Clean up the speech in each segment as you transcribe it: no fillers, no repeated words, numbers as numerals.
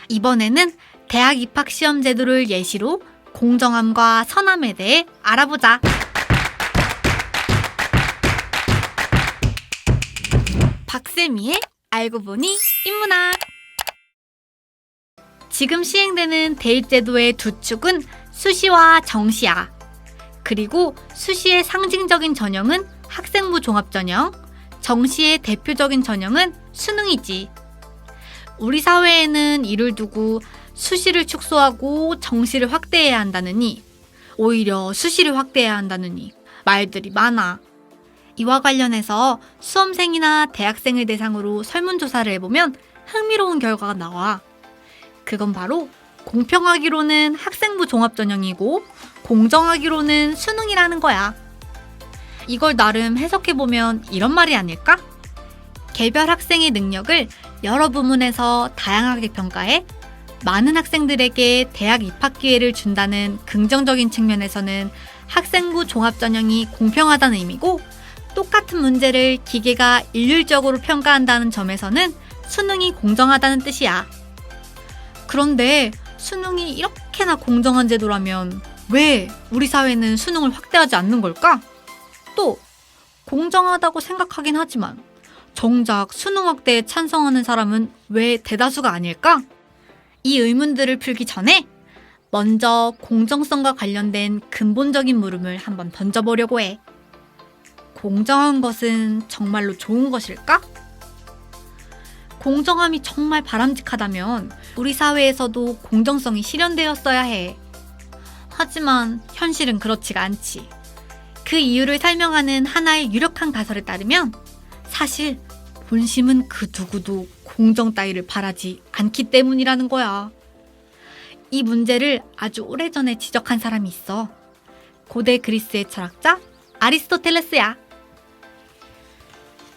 이번에는 대학 입학 시험 제도를 예시로 공정함과 선함에 대해 알아보자. 박세미의 알고 보니 인문학. 지금 시행되는 대입제도의 두 축은 수시와 정시야. 그리고 수시의 상징적인 전형은 학생부 종합전형, 정시의 대표적인 전형은 수능이지. 우리 사회에는 이를 두고 수시를 축소하고 정시를 확대해야 한다느니, 오히려 수시를 확대해야 한다느니 말들이 많아. 이와 관련해서 수험생이나 대학생을 대상으로 설문조사를 해보면 흥미로운 결과가 나와. 그건 바로 공평하기로는 학생부 종합전형이고 공정하기로는 수능이라는 거야. 이걸 나름 해석해보면 이런 말이 아닐까? 개별 학생의 능력을 여러 부문에서 다양하게 평가해 많은 학생들에게 대학 입학 기회를 준다는 긍정적인 측면에서는 학생부 종합전형이 공평하다는 의미고, 똑같은 문제를 기계가 일률적으로 평가한다는 점에서는 수능이 공정하다는 뜻이야. 그런데 수능이 이렇게나 공정한 제도라면 왜 우리 사회는 수능을 확대하지 않는 걸까? 또 공정하다고 생각하긴 하지만 정작 수능 확대에 찬성하는 사람은 왜 대다수가 아닐까? 이 의문들을 풀기 전에 먼저 공정성과 관련된 근본적인 물음을 한번 던져보려고 해. 공정한 것은 정말로 좋은 것일까? 공정함이 정말 바람직하다면 우리 사회에서도 공정성이 실현되었어야 해. 하지만 현실은 그렇지가 않지. 그 이유를 설명하는 하나의 유력한 가설에 따르면 사실 본심은 그 누구도 공정 따위를 바라지 않기 때문이라는 거야. 이 문제를 아주 오래전에 지적한 사람이 있어. 고대 그리스의 철학자 아리스토텔레스야.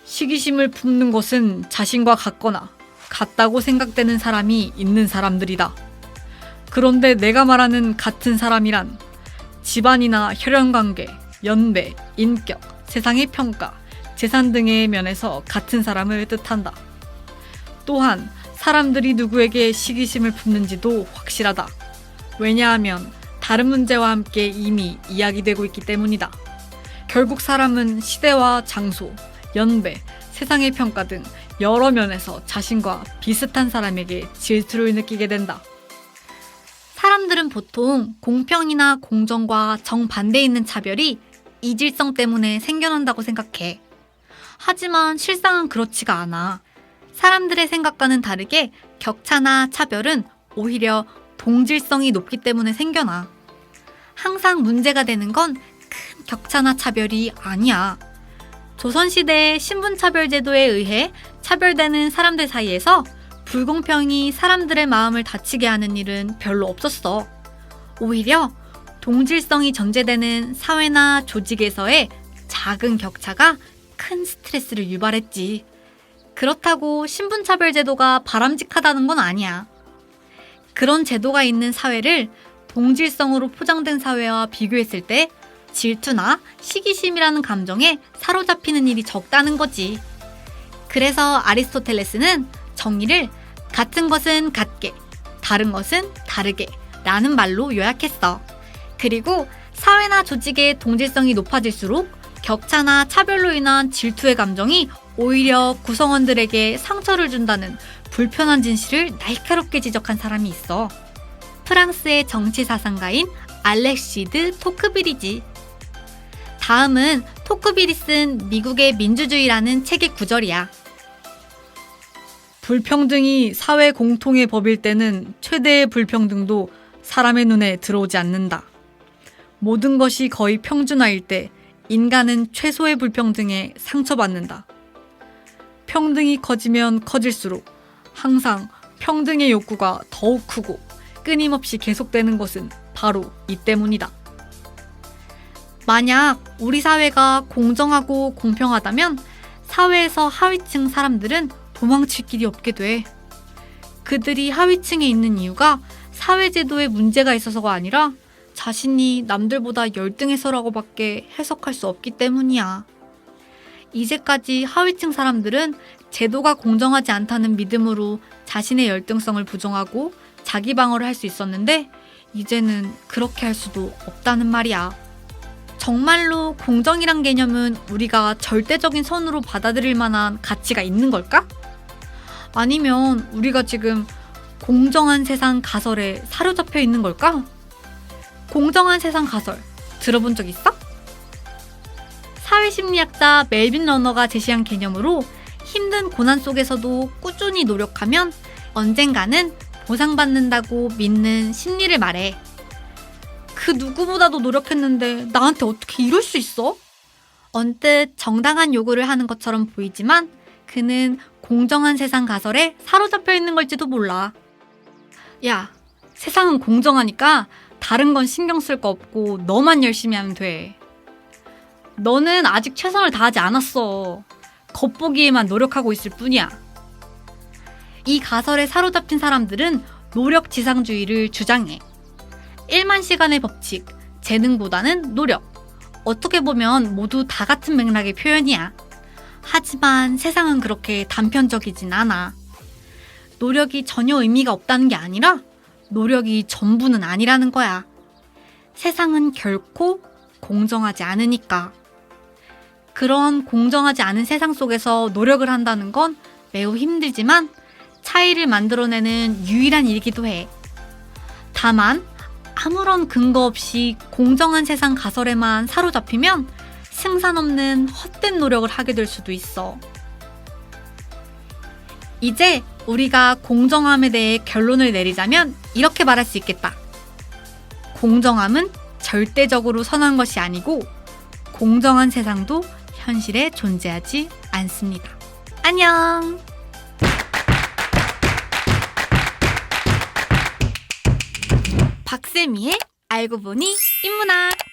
시기심을 품는 것은 자신과 같거나 같다고 생각되는 사람이 있는 사람들이다. 그런데 내가 말하는 같은 사람이란 집안이나 혈연관계, 연배, 인격, 세상의 평가, 재산 등의 면에서 같은 사람을 뜻한다. 또한 사람들이 누구에게 시기심을 품는지도 확실하다. 왜냐하면 다른 문제와 함께 이미 이야기되고 있기 때문이다. 결국 사람은 시대와 장소, 연배, 세상의 평가 등 여러 면에서 자신과 비슷한 사람에게 질투를 느끼게 된다. 사람들은 보통 공평이나 공정과 정반대에 있는 차별이 이질성 때문에 생겨난다고 생각해. 하지만 실상은 그렇지가 않아. 사람들의 생각과는 다르게 격차나 차별은 오히려 동질성이 높기 때문에 생겨나. 항상 문제가 되는 건 큰 격차나 차별이 아니야. 조선시대의 신분차별제도에 의해 차별되는 사람들 사이에서 불공평이 사람들의 마음을 다치게 하는 일은 별로 없었어. 오히려 동질성이 전제되는 사회나 조직에서의 작은 격차가 큰 스트레스를 유발했지. 그렇다고 신분차별제도가 바람직하다는 건 아니야. 그런 제도가 있는 사회를 동질성으로 포장된 사회와 비교했을 때 질투나 시기심이라는 감정에 사로잡히는 일이 적다는 거지. 그래서 아리스토텔레스는 정의를 같은 것은 같게, 다른 것은 다르게 라는 말로 요약했어. 그리고 사회나 조직의 동질성이 높아질수록 격차나 차별로 인한 질투의 감정이 오히려 구성원들에게 상처를 준다는 불편한 진실을 날카롭게 지적한 사람이 있어. 프랑스의 정치사상가인 알렉시드 토크빌이지. 다음은 토크빌이 쓴 미국의 민주주의라는 책의 구절이야. 불평등이 사회 공통의 법일 때는 최대의 불평등도 사람의 눈에 들어오지 않는다. 모든 것이 거의 평준화일 때 인간은 최소의 불평등에 상처받는다. 평등이 커지면 커질수록 항상 평등의 욕구가 더욱 크고 끊임없이 계속되는 것은 바로 이 때문이다. 만약 우리 사회가 공정하고 공평하다면 사회에서 하위층 사람들은 도망칠 길이 없게 돼. 그들이 하위층에 있는 이유가 사회제도에 문제가 있어서가 아니라 자신이 남들보다 열등해서라고밖에 해석할 수 없기 때문이야. 이제까지 하위층 사람들은 제도가 공정하지 않다는 믿음으로 자신의 열등성을 부정하고 자기 방어를 할 수 있었는데 이제는 그렇게 할 수도 없다는 말이야. 정말로 공정이란 개념은 우리가 절대적인 선으로 받아들일 만한 가치가 있는 걸까? 아니면 우리가 지금 공정한 세상 가설에 사로잡혀 있는 걸까? 공정한 세상 가설 들어본 적 있어? 사회심리학자 멜빈 러너가 제시한 개념으로 힘든 고난 속에서도 꾸준히 노력하면 언젠가는 보상받는다고 믿는 심리를 말해. 그 누구보다도 노력했는데 나한테 어떻게 이럴 수 있어? 언뜻 정당한 요구를 하는 것처럼 보이지만 그는 공정한 세상 가설에 사로잡혀 있는 걸지도 몰라. 야, 세상은 공정하니까 다른 건 신경 쓸 거 없고 너만 열심히 하면 돼. 너는 아직 최선을 다하지 않았어. 겉보기에만 노력하고 있을 뿐이야. 이 가설에 사로잡힌 사람들은 노력지상주의를 주장해. 1만 시간의 법칙, 재능보다는 노력. 어떻게 보면 모두 다 같은 맥락의 표현이야. 하지만 세상은 그렇게 단편적이진 않아. 노력이 전혀 의미가 없다는 게 아니라 노력이 전부는 아니라는 거야. 세상은 결코 공정하지 않으니까. 그런 공정하지 않은 세상 속에서 노력을 한다는 건 매우 힘들지만 차이를 만들어내는 유일한 일이기도 해. 다만 아무런 근거 없이 공정한 세상 가설에만 사로잡히면 승산 없는 헛된 노력을 하게 될 수도 있어. 이제 우리가 공정함에 대해 결론을 내리자면 이렇게 말할 수 있겠다. 공정함은 절대적으로 선한 것이 아니고 공정한 세상도 현실에 존재하지 않습니다. 안녕! 박세미의 알고 보니 인문학.